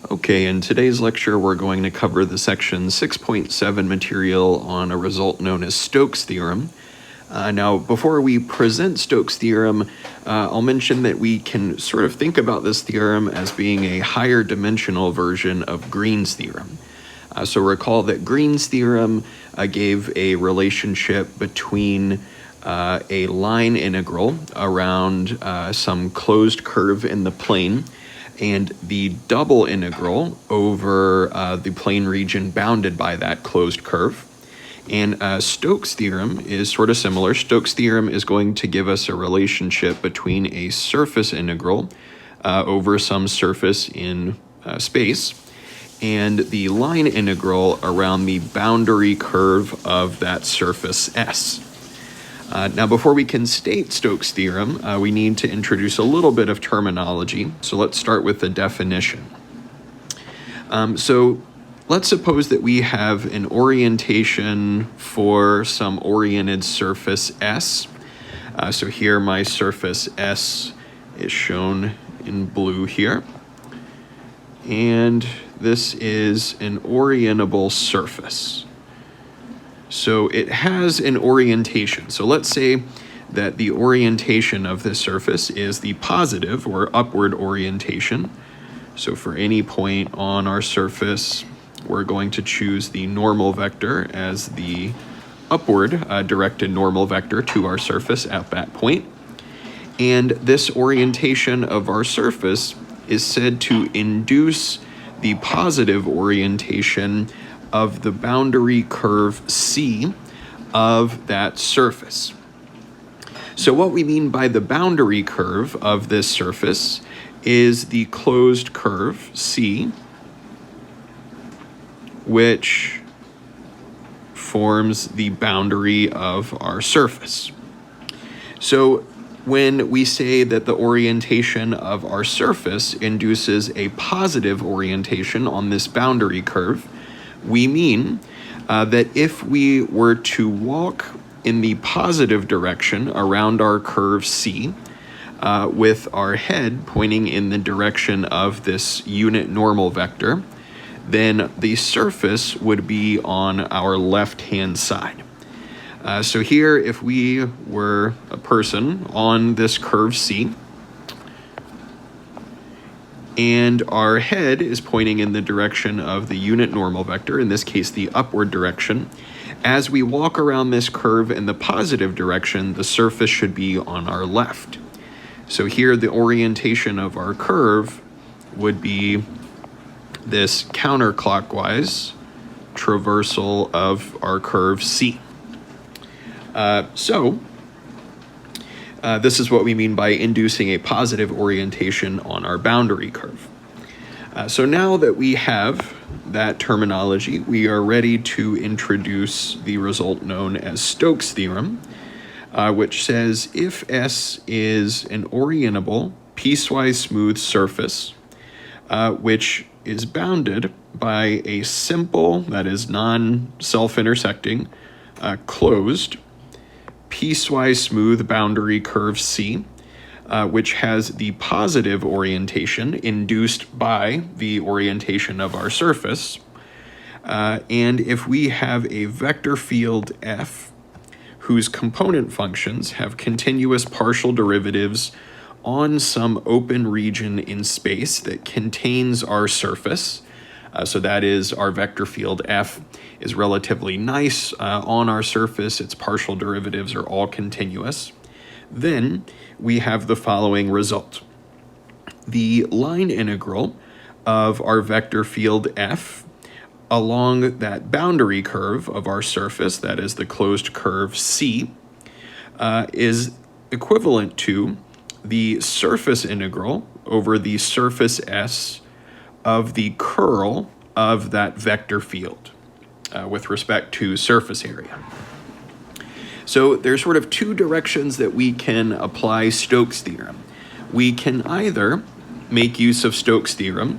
Okay, in today's lecture, we're going to cover the section 6.7 material on a result known as Stokes Theorem. Now, before we present Stokes Theorem, I'll mention that we can sort of think about this theorem as being a higher dimensional version of Green's theorem. So recall that Green's theorem gave a relationship between a line integral around some closed curve in the plane and the double integral over the plane region bounded by that closed curve. And Stokes' theorem is sort of similar. Stokes' theorem is going to give us a relationship between a surface integral over some surface in space and the line integral around the boundary curve of that surface S. Now, before we can state Stokes' theorem, we need to introduce a little bit of terminology. So let's start with the definition. So let's suppose that we have an orientation for some oriented surface S. So here my surface S is shown in blue here. And this is an orientable surface. So it has an orientation. So let's say that the orientation of this surface is the positive or upward orientation. So for any point on our surface, we're going to choose the normal vector as the upward directed normal vector to our surface at that point. And this orientation of our surface is said to induce the positive orientation of the boundary curve C of that surface. So what we mean by the boundary curve of this surface is the closed curve C, which forms the boundary of our surface. So when we say that the orientation of our surface induces a positive orientation on this boundary curve, we mean that if we were to walk in the positive direction around our curve C, with our head pointing in the direction of this unit normal vector, then the surface would be on our left-hand side. So here, if we were a person on this curve C, and our head is pointing in the direction of the unit normal vector, in this case the upward direction, as we walk around this curve in the positive direction, the surface should be on our left. So here the orientation of our curve would be this counterclockwise traversal of our curve C. This is what we mean by inducing a positive orientation on our boundary curve. So now that we have that terminology, we are ready to introduce the result known as Stokes' theorem, which says if S is an orientable, piecewise smooth surface, which is bounded by a simple, that is non-self-intersecting, closed, piecewise smooth boundary curve C, which has the positive orientation induced by the orientation of our surface. And if we have a vector field F whose component functions have continuous partial derivatives on some open region in space that contains our surface, so that is our vector field F is relatively nice on our surface, its partial derivatives are all continuous, then we have the following result. The line integral of our vector field F along that boundary curve of our surface, that is the closed curve C, is equivalent to the surface integral over the surface S of the curl of that vector field with respect to surface area. So there's sort of two directions that we can apply Stokes' theorem. We can either make use of Stokes' theorem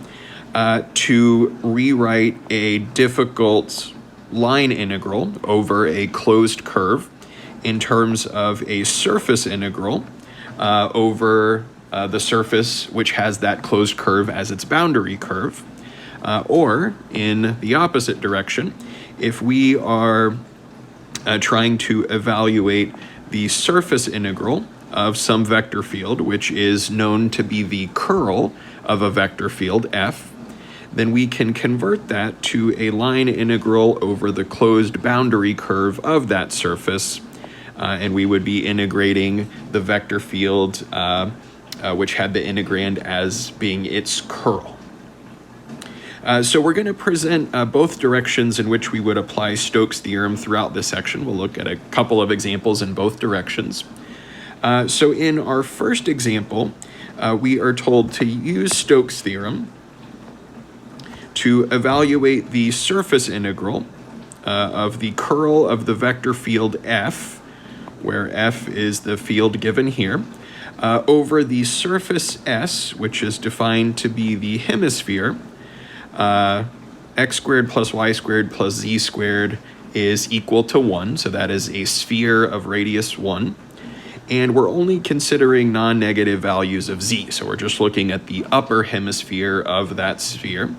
to rewrite a difficult line integral over a closed curve in terms of a surface integral over the surface which has that closed curve as its boundary curve. Or in the opposite direction, if we are trying to evaluate the surface integral of some vector field, which is known to be the curl of a vector field f, then we can convert that to a line integral over the closed boundary curve of that surface, and we would be integrating the vector field which had the integrand as being its curl. So we're going to present both directions in which we would apply Stokes' theorem throughout this section. We'll look at a couple of examples in both directions. So in our first example, we are told to use Stokes' theorem to evaluate the surface integral of the curl of the vector field f, where f is the field given here, over the surface S, which is defined to be the hemisphere. X squared plus y squared plus z squared is equal to 1, so that is a sphere of radius 1. And we're only considering non-negative values of z, so we're just looking at the upper hemisphere of that sphere.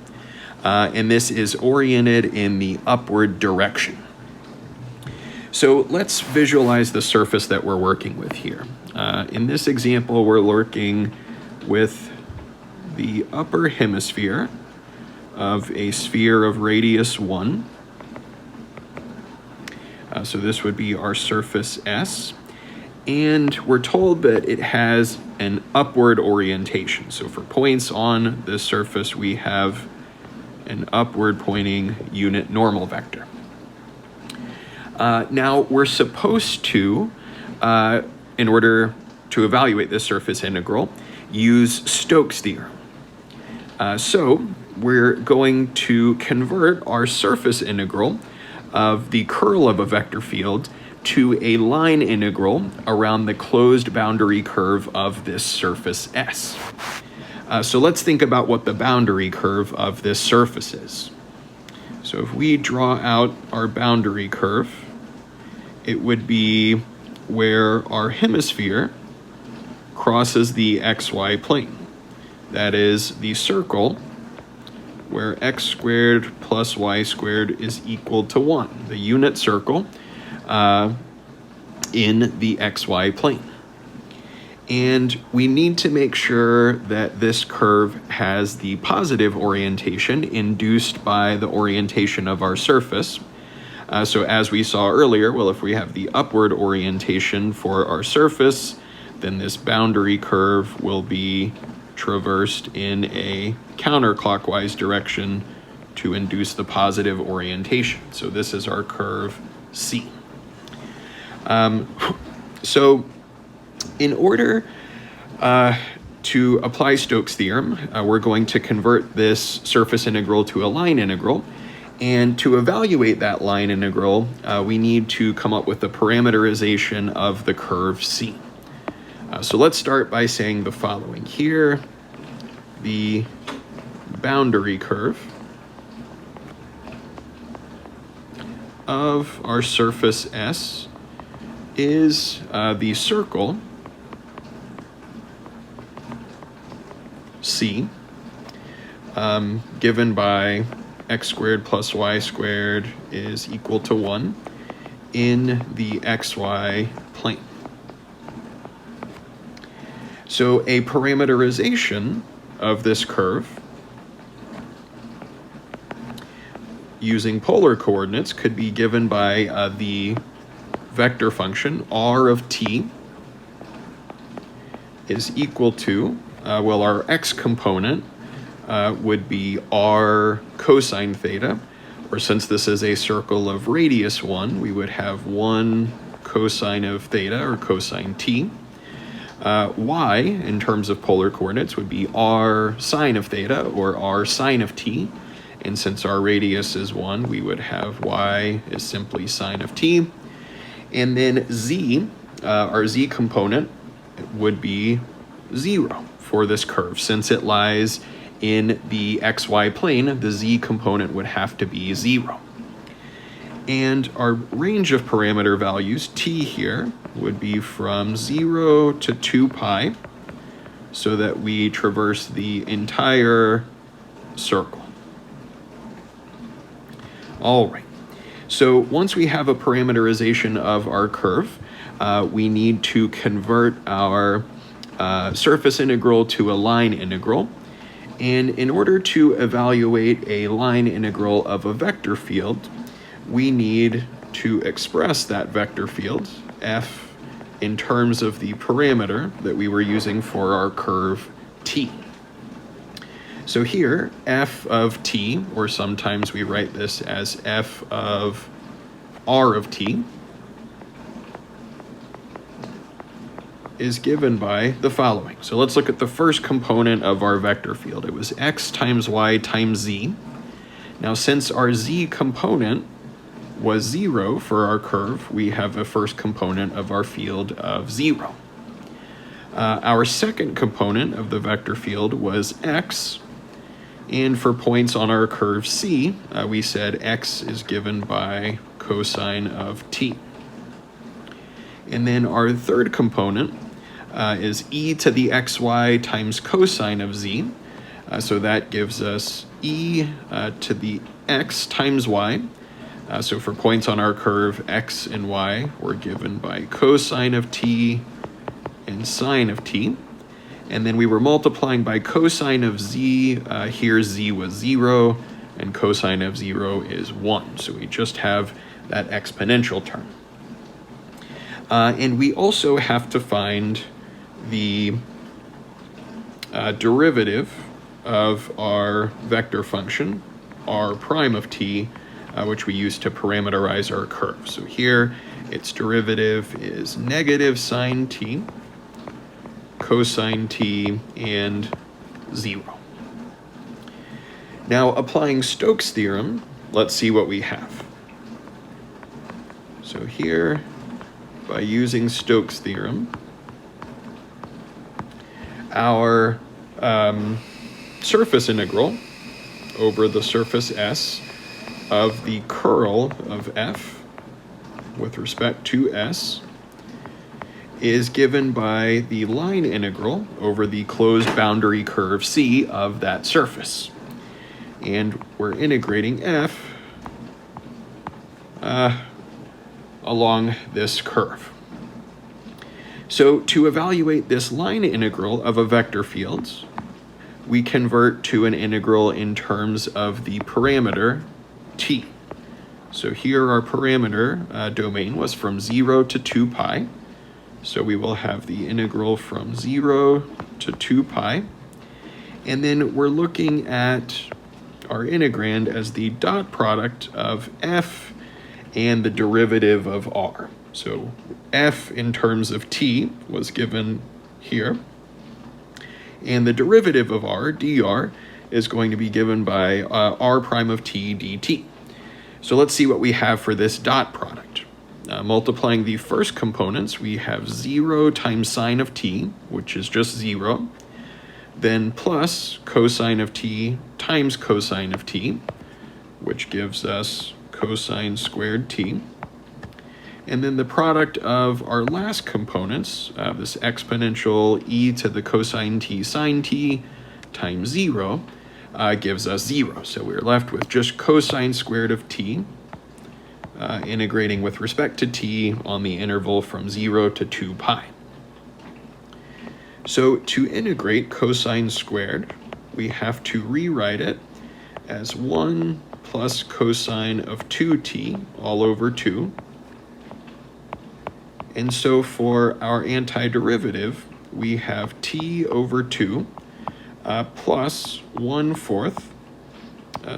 And this is oriented in the upward direction. So let's visualize the surface that we're working with here. In this example, we're working with the upper hemisphere of a sphere of radius 1. So this would be our surface S. And we're told that it has an upward orientation. So for points on this surface, we have an upward pointing unit normal vector. Now we're supposed to, in order to evaluate this surface integral, use Stokes' theorem. So we're going to convert our surface integral of the curl of a vector field to a line integral around the closed boundary curve of this surface S. So let's think about what the boundary curve of this surface is. So if we draw out our boundary curve, it would be where our hemisphere crosses the xy plane. That is the circle where x squared plus y squared is equal to 1, the unit circle in the xy plane. And we need to make sure that this curve has the positive orientation induced by the orientation of our surface. So as we saw earlier, well, if we have the upward orientation for our surface, then this boundary curve will be traversed in a counterclockwise direction to induce the positive orientation. So this is our curve C. So in order to apply Stokes' theorem, we're going to convert this surface integral to a line integral. And to evaluate that line integral, we need to come up with a parameterization of the curve C. So let's start by saying the following. Here, the boundary curve of our surface S is the circle C, given by x squared plus y squared is equal to 1 in the xy plane. So a parameterization of this curve using polar coordinates could be given by the vector function r of t is equal to, well, our x component would be r cosine theta, or since this is a circle of radius 1, we would have 1 cosine of theta, or cosine t. Y, in terms of polar coordinates, would be r sine of theta, or r sine of t. And since our radius is 1, we would have y is simply sine of t. And then z, our z component, would be 0 for this curve. Since it lies in the xy plane, the z component would have to be 0. And our range of parameter values, t here, would be from 0 to 2 pi, so that we traverse the entire circle. All right. So once we have a parameterization of our curve, we need to convert our surface integral to a line integral. And in order to evaluate a line integral of a vector field, we need to express that vector field, f, in terms of the parameter that we were using for our curve t. So here, f of t, or sometimes we write this as f of r of t, is given by the following. So let's look at the first component of our vector field. It was x times y times z. Now, since our z component was 0 for our curve, we have a first component of our field of 0. Our second component of the vector field was x, and for points on our curve C, we said x is given by cosine of t. And then our third component is e to the xy times cosine of z. So that gives us e to the x times y. So for points on our curve x and y, we're given by cosine of t and sine of t. And then we were multiplying by cosine of z. Here z was 0, and cosine of 0 is 1. So we just have that exponential term. And we also have to find the derivative of our vector function, r prime of t, which we use to parameterize our curve. So here, its derivative is negative sine t, cosine t, and 0. Now, applying Stokes' theorem, let's see what we have. So here, by using Stokes' theorem, our surface integral over the surface S of the curl of f with respect to S is given by the line integral over the closed boundary curve C of that surface. And we're integrating f along this curve. So to evaluate this line integral of a vector field, we convert to an integral in terms of the parameter t. So here our parameter domain was from 0 to 2 pi. So we will have the integral from 0 to 2 pi. And then we're looking at our integrand as the dot product of f and the derivative of r. So f in terms of t was given here. And the derivative of r, dr, is going to be given by r prime of t dt. So let's see what we have for this dot product. Multiplying the first components, we have 0 times sine of t, which is just 0, then plus cosine of t times cosine of t, which gives us cosine squared t. And then the product of our last components, this exponential e to the cosine t sine t times 0, gives us 0. So we're left with just cosine squared of t, integrating with respect to t on the interval from 0 to 2 pi. So to integrate cosine squared, we have to rewrite it as 1 plus cosine of 2t all over 2. And so for our antiderivative, we have t over 2 plus 1/4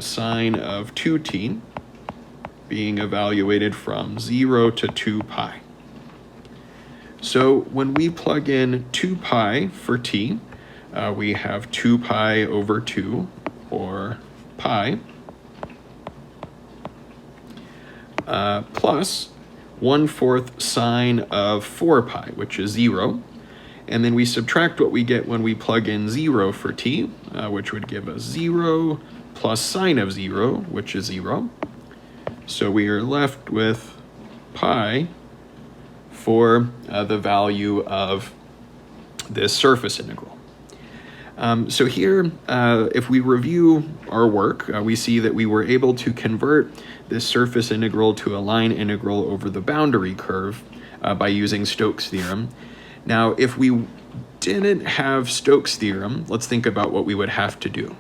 sine of 2t being evaluated from 0 to 2 pi. So when we plug in 2 pi for t, we have 2 pi over 2, or pi, plus 1/4 sine of 4 pi, which is 0. And then we subtract what we get when we plug in 0 for t, which would give us 0 plus sine of 0, which is 0. So we are left with pi for the value of this surface integral. So here, if we review our work, we see that we were able to convert this surface integral to a line integral over the boundary curve by using Stokes theorem. Now, if we didn't have Stokes theorem, let's think about what we would have to do.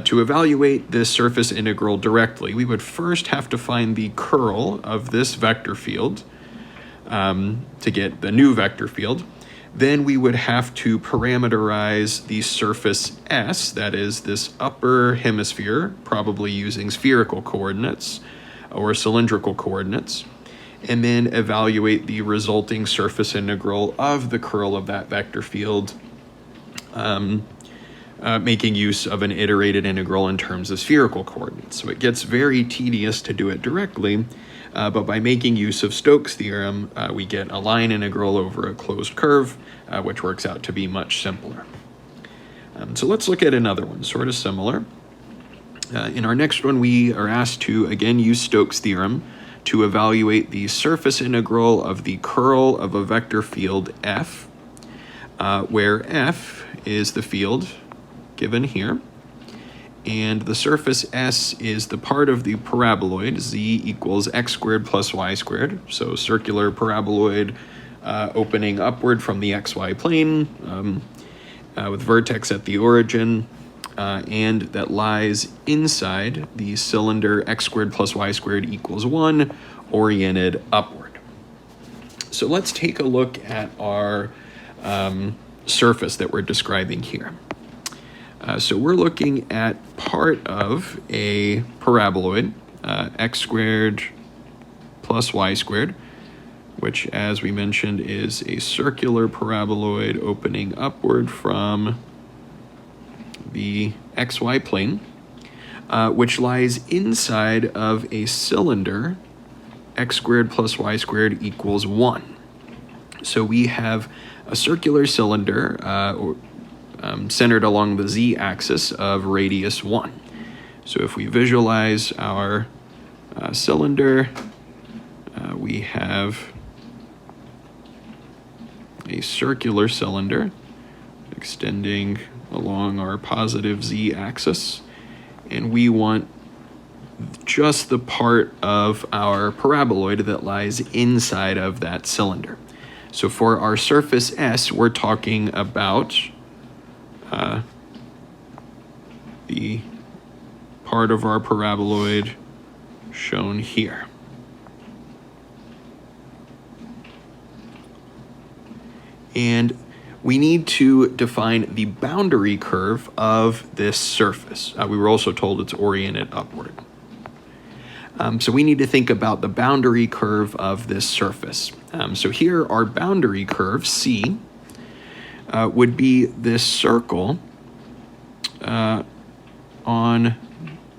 To evaluate this surface integral directly, we would first have to find the curl of this vector field to get the new vector field. Then we would have to parameterize the surface S, that is this upper hemisphere, probably using spherical coordinates or cylindrical coordinates, and then evaluate the resulting surface integral of the curl of that vector field, making use of an iterated integral in terms of spherical coordinates. So it gets very tedious to do it directly, but by making use of Stokes theorem, we get a line integral over a closed curve, which works out to be much simpler. So let's look at another one, sort of similar. In our next one, we are asked to, again, use Stokes theorem to evaluate the surface integral of the curl of a vector field F, where F is the field given here, and the surface S is the part of the paraboloid, z equals x squared plus y squared, so circular paraboloid opening upward from the xy plane with vertex at the origin, and that lies inside the cylinder x squared plus y squared equals 1, oriented upward. So let's take a look at our surface that we're describing here. So we're looking at part of a paraboloid, x squared plus y squared, which, as we mentioned, is a circular paraboloid opening upward from the xy plane, which lies inside of a cylinder, x squared plus y squared equals 1. So we have a circular cylinder centered along the z-axis of radius 1. So if we visualize our cylinder, we have a circular cylinder extending along our positive z-axis, and we want just the part of our paraboloid that lies inside of that cylinder. So for our surface S, we're talking about the part of our paraboloid shown here. And we need to define the boundary curve of this surface. We were also told it's oriented upward. So we need to think about the boundary curve of this surface. So here our boundary curve, C, would be this circle on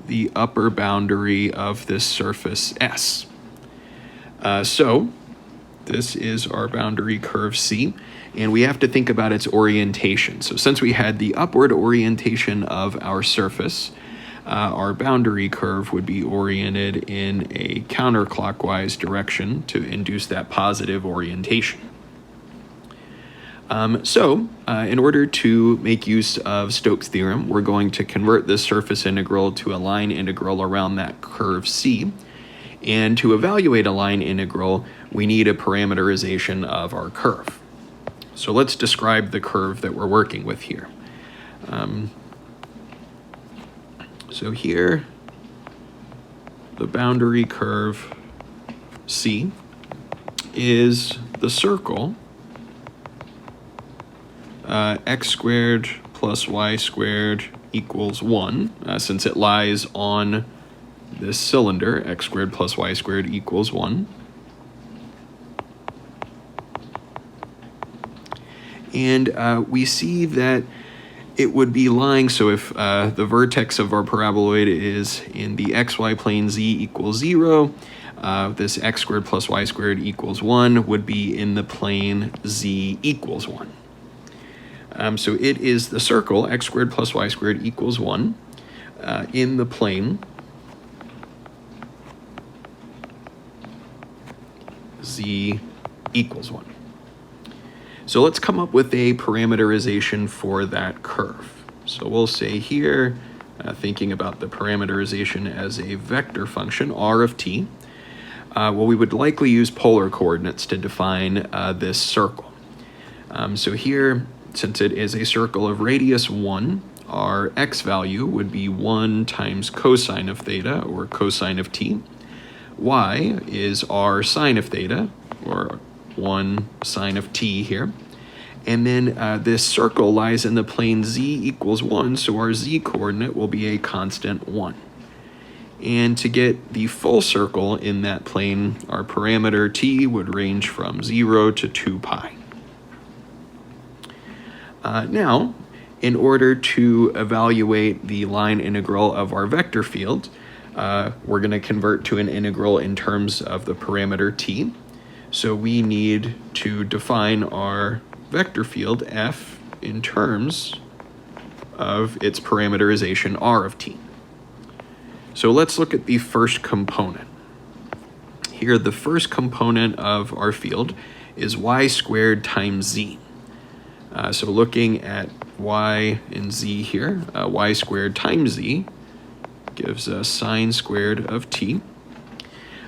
the upper boundary of this surface S. So this is our boundary curve C, and we have to think about its orientation. So since we had the upward orientation of our surface, our boundary curve would be oriented in a counterclockwise direction to induce that positive orientation. In order to make use of Stokes theorem, we're going to convert this surface integral to a line integral around that curve C. And to evaluate a line integral, we need a parameterization of our curve. So let's describe the curve that we're working with here. So here, the boundary curve C is the circle x squared plus y squared equals 1, since it lies on this cylinder, x squared plus y squared equals 1. And we see that it would be lying, so if the vertex of our paraboloid is in the xy plane z equals 0, this x squared plus y squared equals 1 would be in the plane z equals 1. So it is the circle x squared plus y squared equals 1 in the plane z equals 1. So let's come up with a parameterization for that curve. So we'll say here, thinking about the parameterization as a vector function, r of t, well, we would likely use polar coordinates to define this circle. So here, since it is a circle of radius 1, our x value would be 1 times cosine of theta, or cosine of t. Y is r sine of theta, or 1 sine of t here. And then this circle lies in the plane z equals 1, so our z coordinate will be a constant 1. And to get the full circle in that plane, our parameter t would range from 0 to 2 pi. Now, in order to evaluate the line integral of our vector field, we're going to convert to an integral in terms of the parameter t. So we need to define our vector field f in terms of its parameterization r of t. So let's look at the first component. Here, the first component of our field is y squared times z. So looking at y and z here, y squared times z gives us sine squared of t.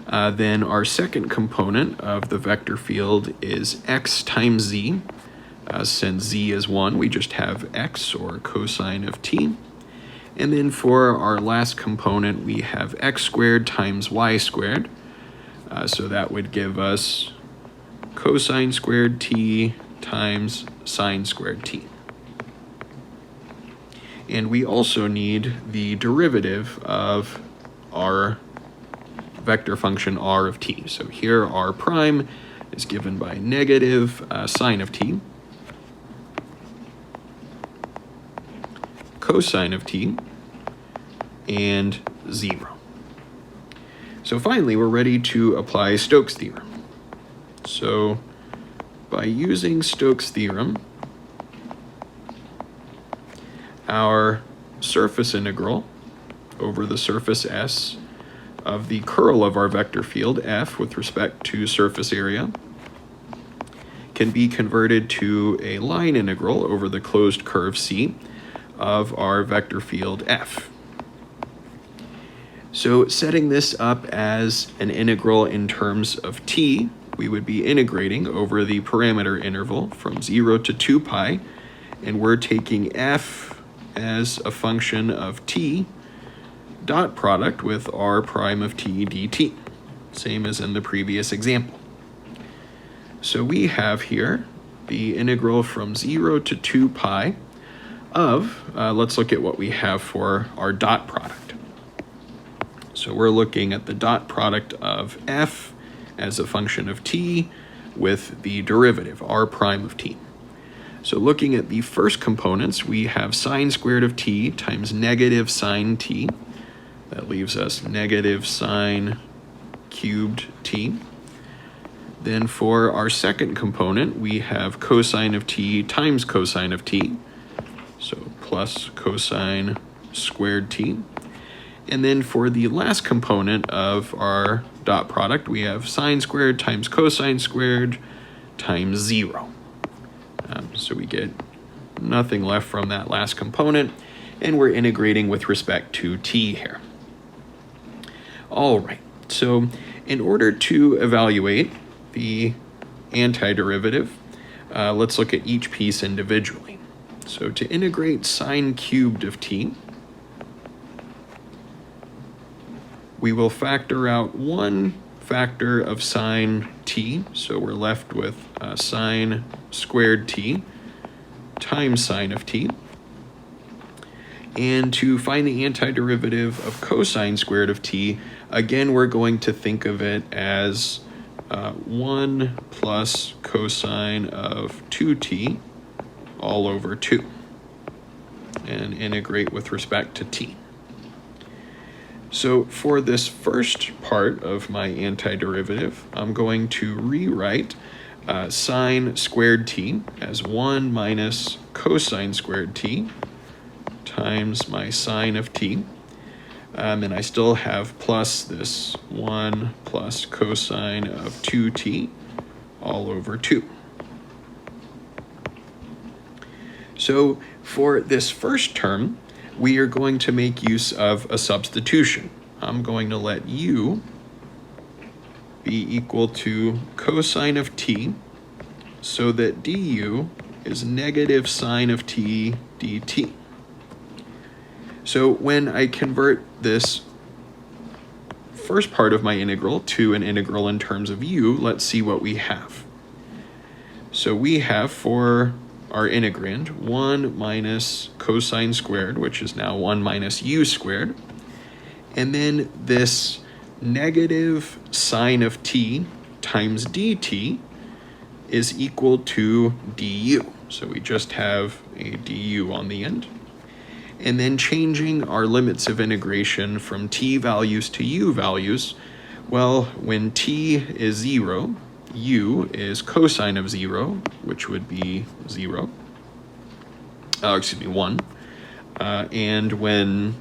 Then our second component of the vector field is x times z. Since z is 1, we just have x, or cosine of t. And then for our last component, we have x squared times y squared. So that would give us cosine squared t times sine squared t. And we also need the derivative of our vector function r of t. So here r prime is given by negative sine of t, cosine of t, and 0. So finally, we're ready to apply Stokes theorem. So by using Stokes theorem, our surface integral over the surface S of the curl of our vector field f with respect to surface area can be converted to a line integral over the closed curve C of our vector field f. So setting this up as an integral in terms of t, we would be integrating over the parameter interval from 0 to 2 pi, and we're taking f as a function of t dot product with r prime of t dt, same as in the previous example. So we have here the integral from 0 to 2 pi of, let's look at what we have for our dot product. So we're looking at the dot product of f as a function of t with the derivative, r prime of t. So looking at the first components, we have sine squared of t times negative sine t. That leaves us negative sine cubed t. Then for our second component, we have cosine of t times cosine of t. So plus cosine squared t. And then for the last component of our dot product, we have sine squared times cosine squared times 0. So we get nothing left from that last component, and we're integrating with respect to t here. All right, so in order to evaluate the antiderivative, let's look at each piece individually. So to integrate sine cubed of t, we will factor out one factor of sine t, so we're left with sine squared t times sine of t. And to find the antiderivative of cosine squared of t, again, we're going to think of it as 1 plus cosine of 2t all over 2, and integrate with respect to t. So for this first part of my antiderivative, I'm going to rewrite sine squared t as 1 minus cosine squared t times my sine of t. And then I still have plus this 1 plus cosine of 2t all over 2. So for this first term, we are going to make use of a substitution. I'm going to let u be equal to cosine of t, so that du is negative sine of t dt. So when I convert this first part of my integral to an integral in terms of u, let's see what we have. So we have for our integrand 1 minus cosine squared, which is now 1 minus u squared, and then this negative sine of t times dt is equal to du. So we just have a du on the end. And then changing our limits of integration from t values to u values, well, when t is 0, u is cosine of 0, which would be 0. 1. And when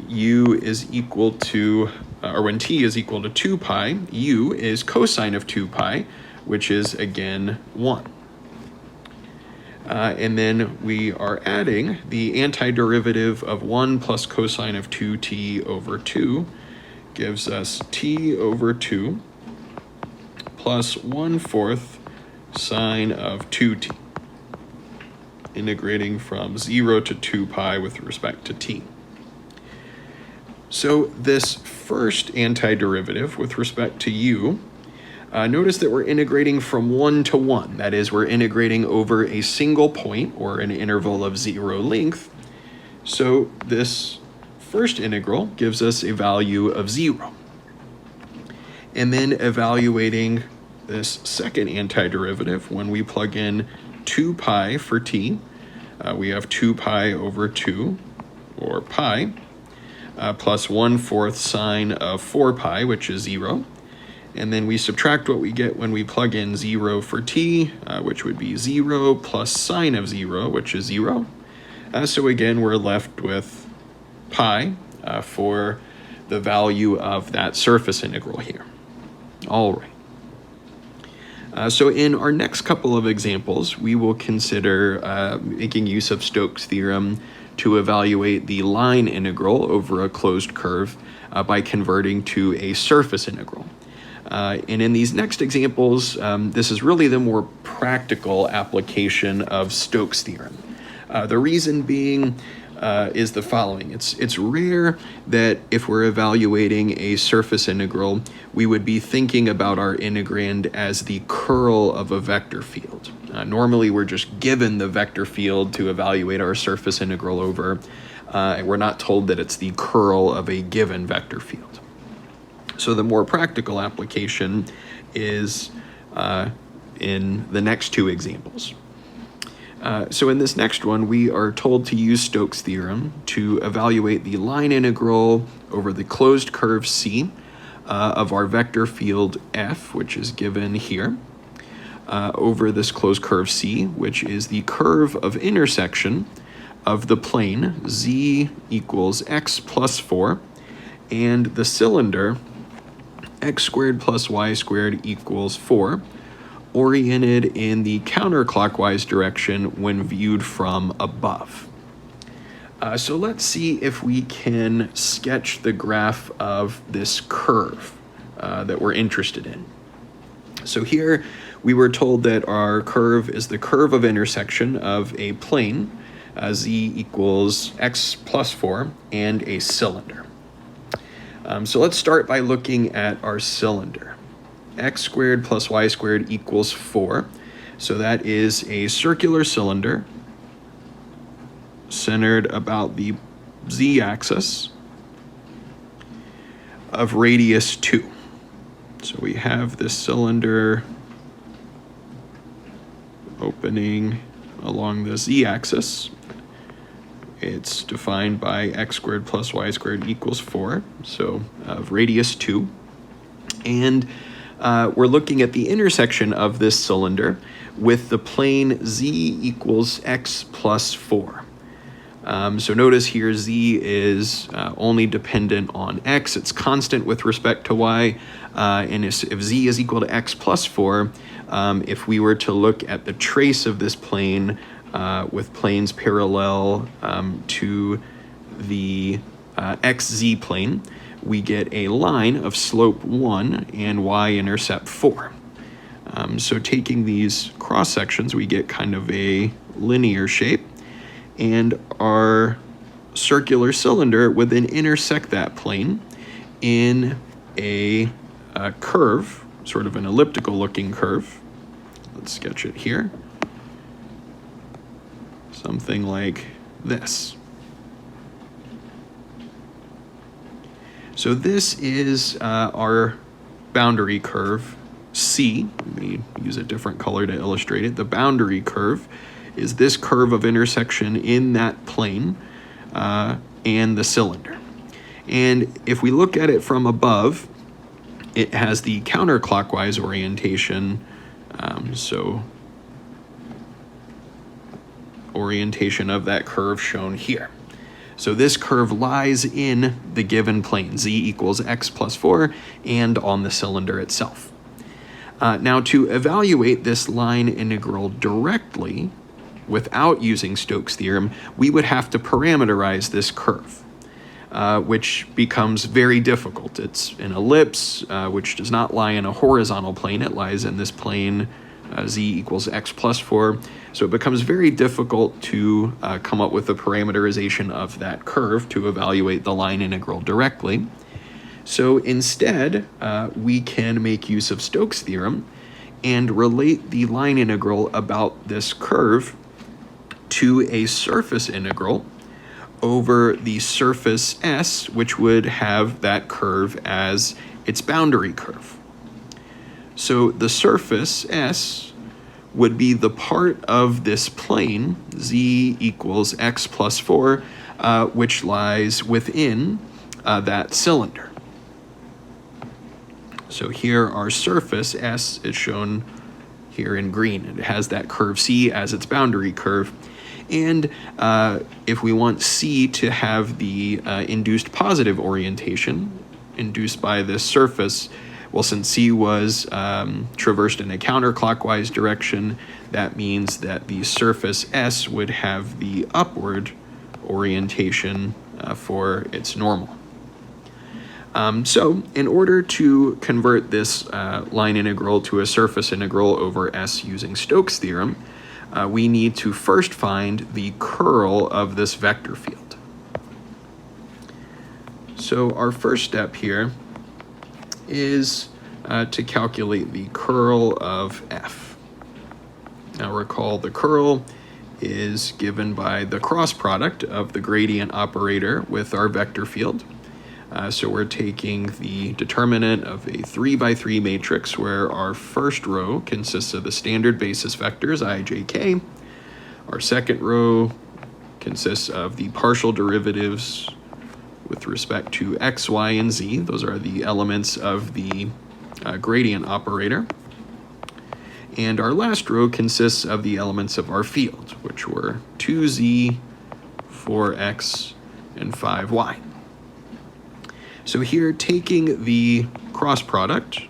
u is equal to, or when t is equal to 2 pi, u is cosine of 2 pi, which is again 1. And then we are adding the antiderivative of 1 plus cosine of 2t over 2 gives us t over 2 plus 1/4 sine of 2t, integrating from 0 to 2 pi with respect to t. So this first antiderivative with respect to u, notice that we're integrating from 1 to 1. That is, we're integrating over a single point or an interval of 0 length. So this first integral gives us a value of 0. And then evaluating this second antiderivative, when we plug in 2 pi for t, we have 2 pi over 2, or pi, plus 1/4 sine of 4 pi, which is 0. And then we subtract what we get when we plug in 0 for t, which would be 0 plus sine of 0, which is 0. So again, we're left with pi for the value of that surface integral here. All right. So in our next couple of examples, we will consider making use of Stokes' theorem to evaluate the line integral over a closed curve by converting to a surface integral. And in these next examples, this is really the more practical application of Stokes' theorem. The reason being is the following. It's rare that if we're evaluating a surface integral, we would be thinking about our integrand as the curl of a vector field. Normally, we're just given the vector field to evaluate our surface integral over, and we're not told that it's the curl of a given vector field. So the more practical application is in the next two examples. So in this next one, we are told to use Stokes' theorem to evaluate the line integral over the closed curve C of our vector field F, which is given here, over this closed curve C, which is the curve of intersection of the plane Z equals x plus 4, and the cylinder x squared plus y squared equals 4, oriented in the counterclockwise direction when viewed from above. So let's see if we can sketch the graph of this curve that we're interested in. So here we were told that our curve is the curve of intersection of a plane, z equals x plus 4, and a cylinder. So let's start by looking at our cylinder. X squared plus y squared equals 4. So that is a circular cylinder centered about the z-axis of radius 2. So we have this cylinder opening along the z-axis. It's defined by x squared plus y squared equals 4, so of radius 2. And we're looking at the intersection of this cylinder with the plane z equals x plus 4. So notice here z is only dependent on x. It's constant with respect to y. And if z is equal to x plus 4, if we were to look at the trace of this plane with planes parallel to the xz plane, we get a line of slope 1 and y-intercept 4. So taking these cross sections, we get kind of a linear shape, and our circular cylinder would then intersect that plane in a curve, sort of an elliptical looking curve. Let's sketch it here. Something like this. So this is our boundary curve C. We use a different color to illustrate it. The boundary curve is this curve of intersection in that plane and the cylinder. And if we look at it from above, it has the counterclockwise orientation. So orientation of that curve shown here. So this curve lies in the given plane, z equals x plus 4, and on the cylinder itself. Now to evaluate this line integral directly, without using Stokes' theorem, we would have to parameterize this curve, which becomes very difficult. It's an ellipse, which does not lie in a horizontal plane. It lies in this plane, z equals x plus 4. So it becomes very difficult to come up with a parameterization of that curve to evaluate the line integral directly. So instead, we can make use of Stokes' theorem and relate the line integral about this curve to a surface integral over the surface S, which would have that curve as its boundary curve. So the surface S would be the part of this plane, z equals x plus 4, which lies within that cylinder. So here our surface S is shown here in green. It has that curve C as its boundary curve. And if we want C to have the induced positive orientation induced by this surface, well, since C was traversed in a counterclockwise direction, that means that the surface S would have the upward orientation for its normal. So in order to convert this line integral to a surface integral over S using Stokes' theorem, we need to first find the curl of this vector field. So our first step here is to calculate the curl of F. Now recall the curl is given by the cross product of the gradient operator with our vector field. So we're taking the determinant of a 3x3 matrix where our first row consists of the standard basis vectors I, j, k. Our second row consists of the partial derivatives with respect to x, y, and z. Those are the elements of the gradient operator. And our last row consists of the elements of our field, which were 2z, 4x, and 5y. So here, taking the cross product,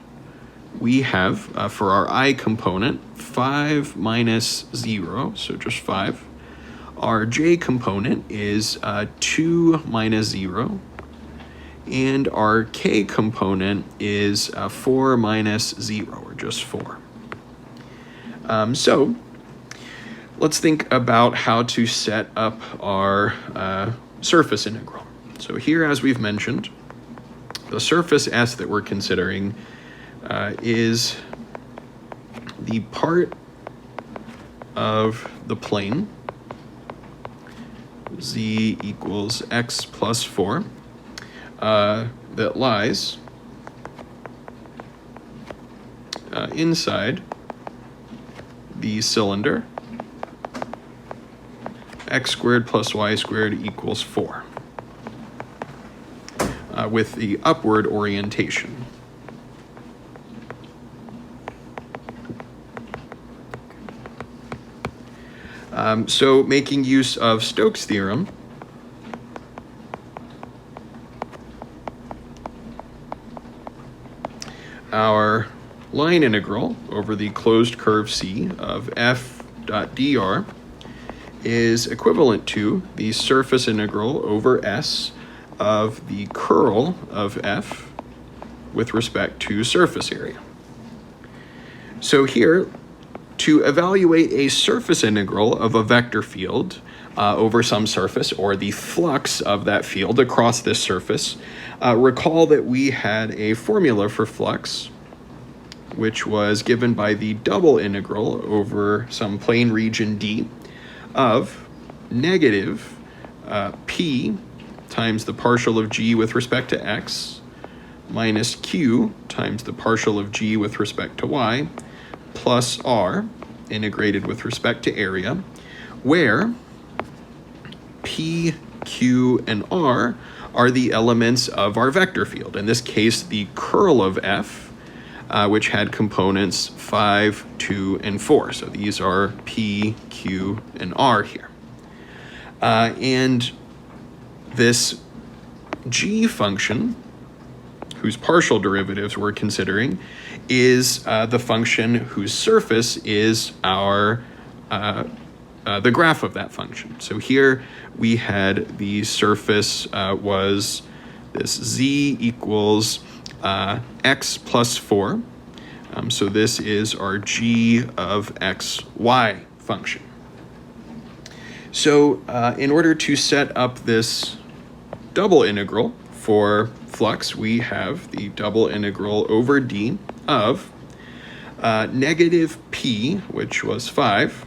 we have, for our I component, 5 minus 0, so just 5. Our j component is 2 minus 0. And our k component is 4 minus 0, or just 4. So let's think about how to set up our surface integral. So here, as we've mentioned, the surface S that we're considering is the part of the plane z equals x plus 4 that lies inside the cylinder x squared plus y squared equals 4. With the upward orientation. So making use of Stokes' theorem, our line integral over the closed curve C of f dot dr is equivalent to the surface integral over S of the curl of f with respect to surface area. So here, to evaluate a surface integral of a vector field over some surface, or the flux of that field across this surface, recall that we had a formula for flux, which was given by the double integral over some plane region D of negative p times the partial of g with respect to x minus q times the partial of g with respect to y plus r integrated with respect to area, where p, q, and r are the elements of our vector field. In this case, the curl of f, which had components 5, 2, and 4. So these are p, q, and r here. And this g function, whose partial derivatives we're considering, is the function whose surface is our the graph of that function. So here we had the surface was this z equals x plus 4. So this is our g of xy function. So in order to set up this double integral for flux, we have the double integral over d of negative p, which was 5,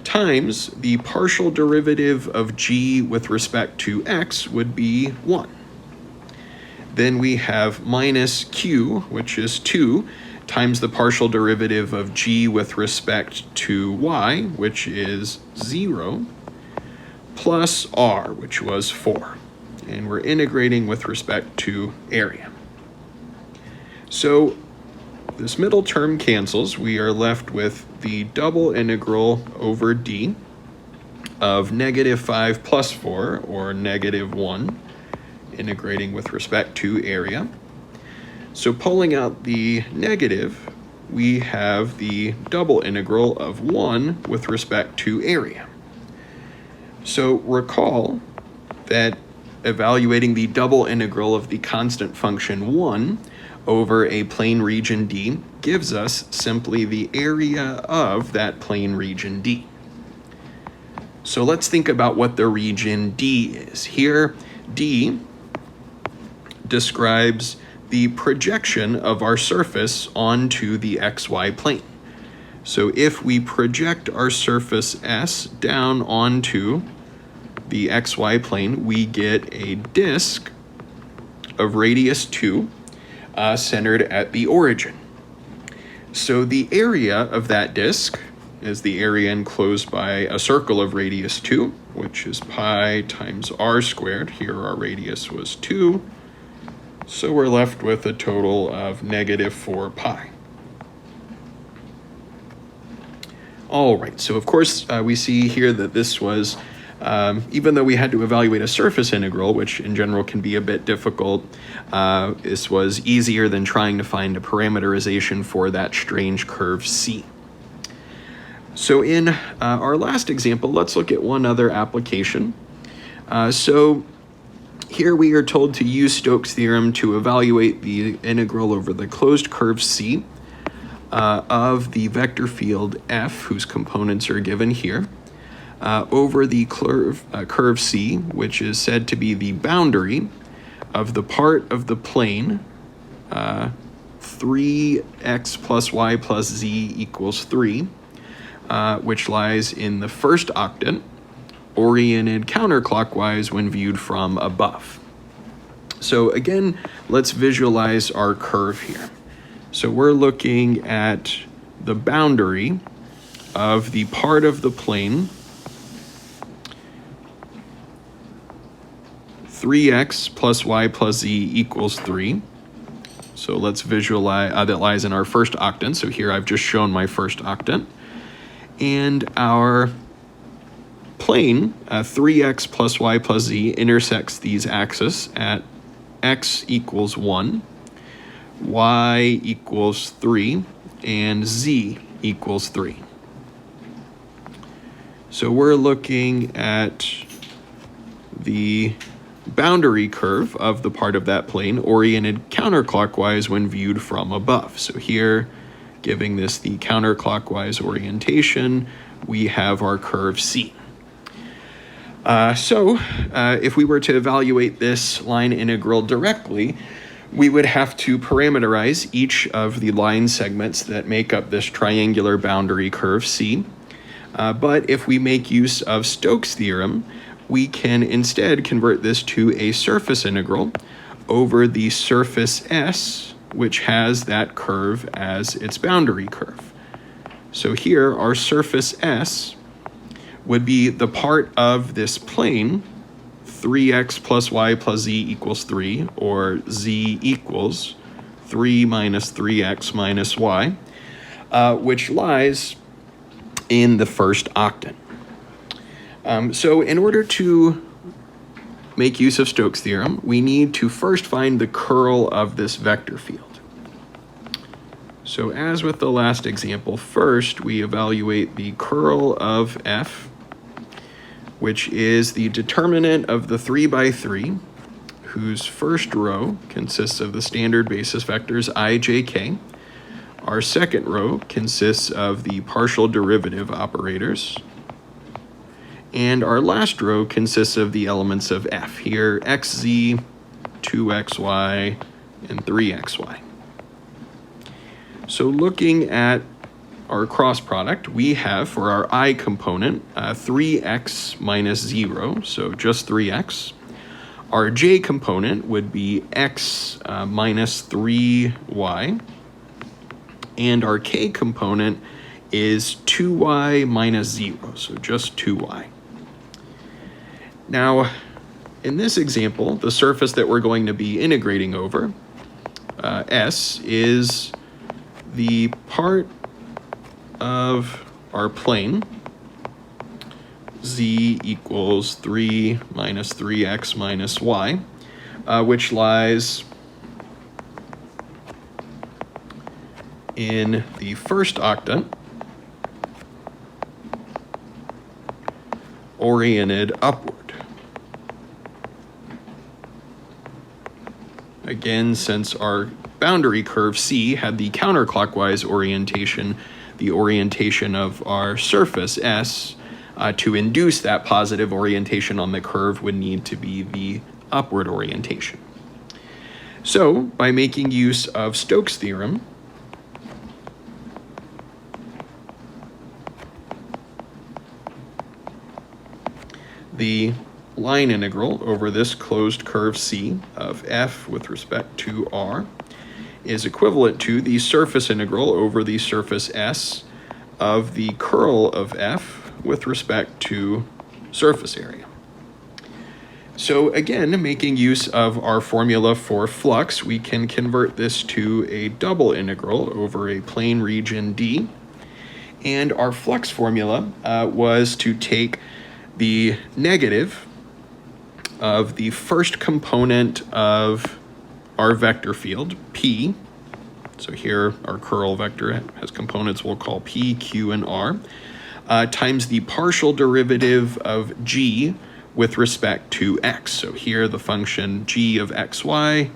times the partial derivative of g with respect to x would be 1. Then we have minus q, which is 2, times the partial derivative of g with respect to y, which is 0, plus r, which was 4. And we're integrating with respect to area. So this middle term cancels. We are left with the double integral over d of negative 5 plus 4, or negative 1, integrating with respect to area. So pulling out the negative, we have the double integral of 1 with respect to area. So recall that evaluating the double integral of the constant function 1 over a plane region D gives us simply the area of that plane region D. So let's think about what the region D is. Here, D describes the projection of our surface onto the xy plane. So if we project our surface S down onto the xy plane, we get a disk of radius 2 centered at the origin. So the area of that disk is the area enclosed by a circle of radius 2, which is pi times r squared. Here our radius was 2, so we're left with a total of negative 4 pi. All right, so of course we see here that this was, even though we had to evaluate a surface integral, which in general can be a bit difficult, this was easier than trying to find a parameterization for that strange curve C. So in our last example, let's look at one other application. So here we are told to use Stokes' theorem to evaluate the integral over the closed curve C of the vector field F, whose components are given here, over the curve C, which is said to be the boundary of the part of the plane 3x plus y plus z equals 3, which lies in the first octant, oriented counterclockwise when viewed from above. So again, let's visualize our curve here. So we're looking at the boundary of the part of the plane 3x plus y plus z equals 3. So let's visualize, that lies in our first octant. So here I've just shown my first octant. And our plane, 3x plus y plus z, intersects these axes at x equals 1, y equals 3 and z equals 3. So we're looking at the boundary curve of the part of that plane oriented counterclockwise when viewed from above. So here, giving this the counterclockwise orientation, we have our curve C. If we were to evaluate this line integral directly, we would have to parameterize each of the line segments that make up this triangular boundary curve C. But if we make use of Stokes' theorem, we can instead convert this to a surface integral over the surface S, which has that curve as its boundary curve. So here, our surface S would be the part of this plane, 3x plus y plus z equals 3, or z equals 3 minus 3x minus y, which lies in the first octant. So in order to make use of Stokes' theorem, we need to first find the curl of this vector field. So as with the last example, first we evaluate the curl of f, which is the determinant of the 3 by 3, whose first row consists of the standard basis vectors I, j, k. Our second row consists of the partial derivative operators. And our last row consists of the elements of f. Here, xz, 2xy, and 3xy. So looking at our cross product, we have for our I component 3x minus 0, so just 3x. Our j component would be x minus 3y. And our k component is 2y minus 0, so just 2y. Now, in this example, the surface that we're going to be integrating over, S, is the part of our plane, z equals 3 minus 3x minus y, which lies in the first octant, oriented upward. Again, since our boundary curve C had the counterclockwise orientation, the orientation of our surface S, to induce that positive orientation on the curve would need to be the upward orientation. So, by making use of Stokes' theorem, the line integral over this closed curve C of f with respect to r is equivalent to the surface integral over the surface S of the curl of f with respect to surface area. So again, making use of our formula for flux, we can convert this to a double integral over a plane region D. And our flux formula was to take the negative of the first component of our vector field, P. So here our curl vector has components we'll call P, Q, and R, times the partial derivative of G with respect to X. So here the function G of XY,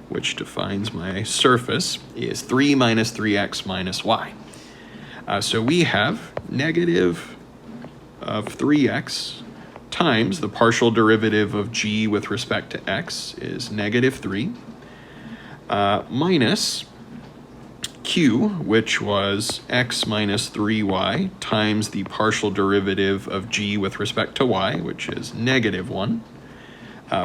which defines my surface, is 3 minus 3x minus y. So we have negative of 3x times the partial derivative of g with respect to x is negative 3, minus q, which was x minus 3y, times the partial derivative of g with respect to y, which is negative 1,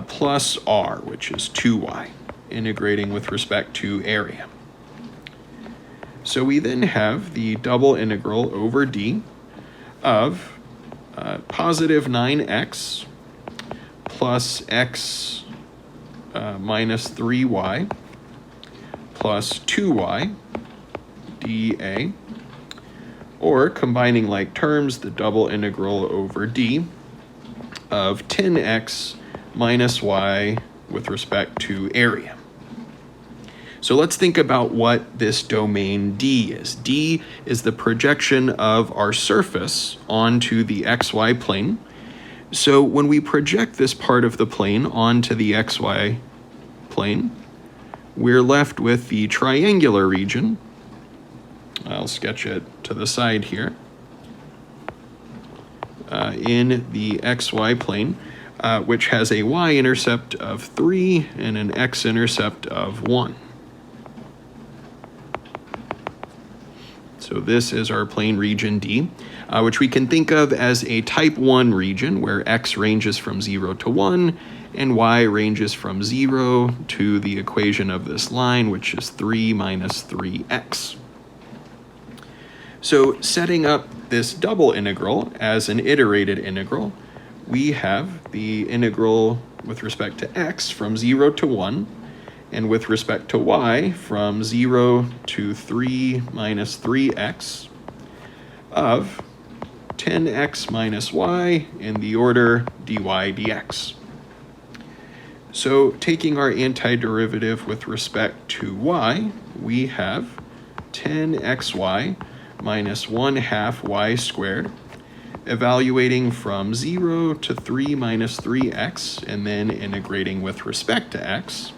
plus r, which is 2y, integrating with respect to area. So we then have the double integral over d of positive 9x plus x minus 3y plus 2y dA, or combining like terms, the double integral over d of 10x minus y with respect to area. So let's think about what this domain D is. D is the projection of our surface onto the xy plane. So when we project this part of the plane onto the xy plane, we're left with the triangular region. I'll sketch it to the side here. In the xy plane, which has a y-intercept of 3 and an x-intercept of 1. So this is our plane region D, which we can think of as a type 1 region where x ranges from 0 to 1 and y ranges from 0 to the equation of this line, which is 3 minus 3x. So setting up this double integral as an iterated integral, we have the integral with respect to x from 0 to 1, and with respect to y from 0 to 3 minus 3x of 10x minus y in the order dy dx. So taking our antiderivative with respect to y, we have 10xy minus 1/2 y squared, evaluating from 0 to 3 minus 3x, and then integrating with respect to x.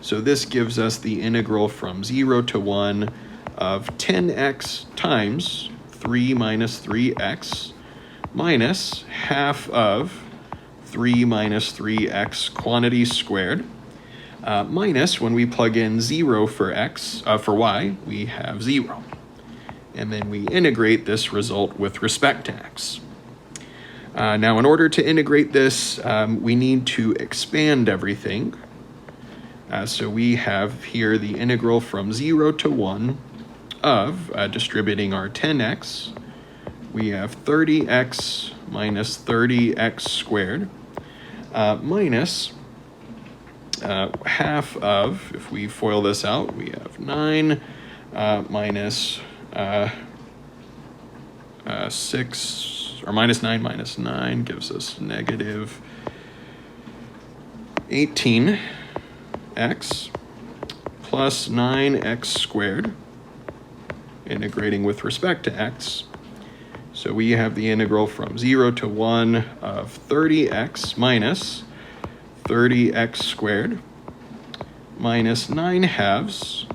So this gives us the integral from 0 to 1 of 10x times 3 minus 3x minus half of 3 minus 3x quantity squared, minus, when we plug in 0 for x, for y, we have 0. And then we integrate this result with respect to x. Now, in order to integrate this, we need to expand everything. So we have here the integral from 0 to 1 of, distributing our 10x, we have 30x minus 30x squared, minus half of, if we FOIL this out, we have 9 minus 6, or minus 9 minus 9 gives us negative 18x plus 9x squared, integrating with respect to x. So we have the integral from 0 to 1 of 30x minus 30x squared minus 9/2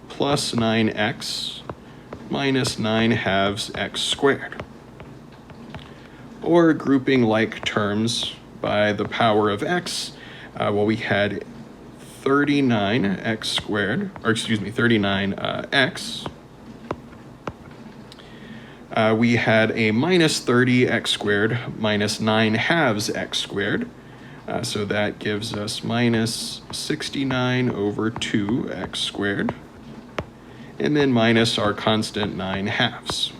plus 9x minus 9/2 x squared. Or grouping like terms by the power of x, well, we had 39x squared, or excuse me, 39x. We had a minus 30x squared minus 9/2 x squared. So that gives us minus 69 over 2x squared. And then minus our constant 9/2.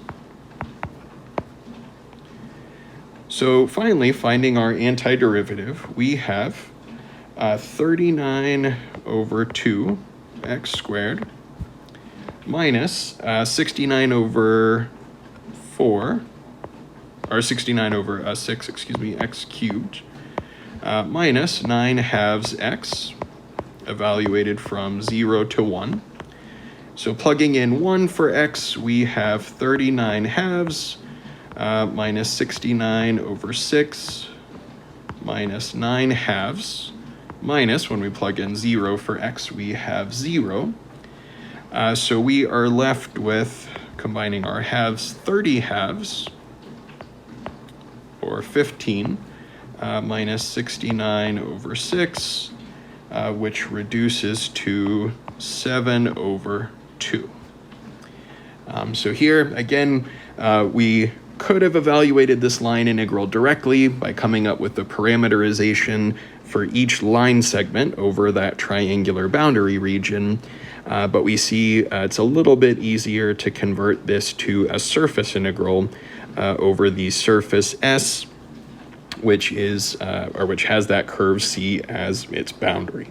So finally, finding our antiderivative, we have 39 over 2x squared minus 69 over 4, or 69 over 6, excuse me, x cubed, minus 9/2 x, evaluated from 0 to 1. So plugging in 1 for x, we have 39/2 minus 69 over 6 minus 9/2 minus, when we plug in 0 for x, we have 0. So we are left with, combining our halves, 30/2 or 15 minus 69 over 6, which reduces to 7 over 2. So here, again, we could have evaluated this line integral directly by coming up with the parameterization for each line segment over that triangular boundary region, but we see it's a little bit easier to convert this to a surface integral over the surface S, which is, or which has that curve C as its boundary.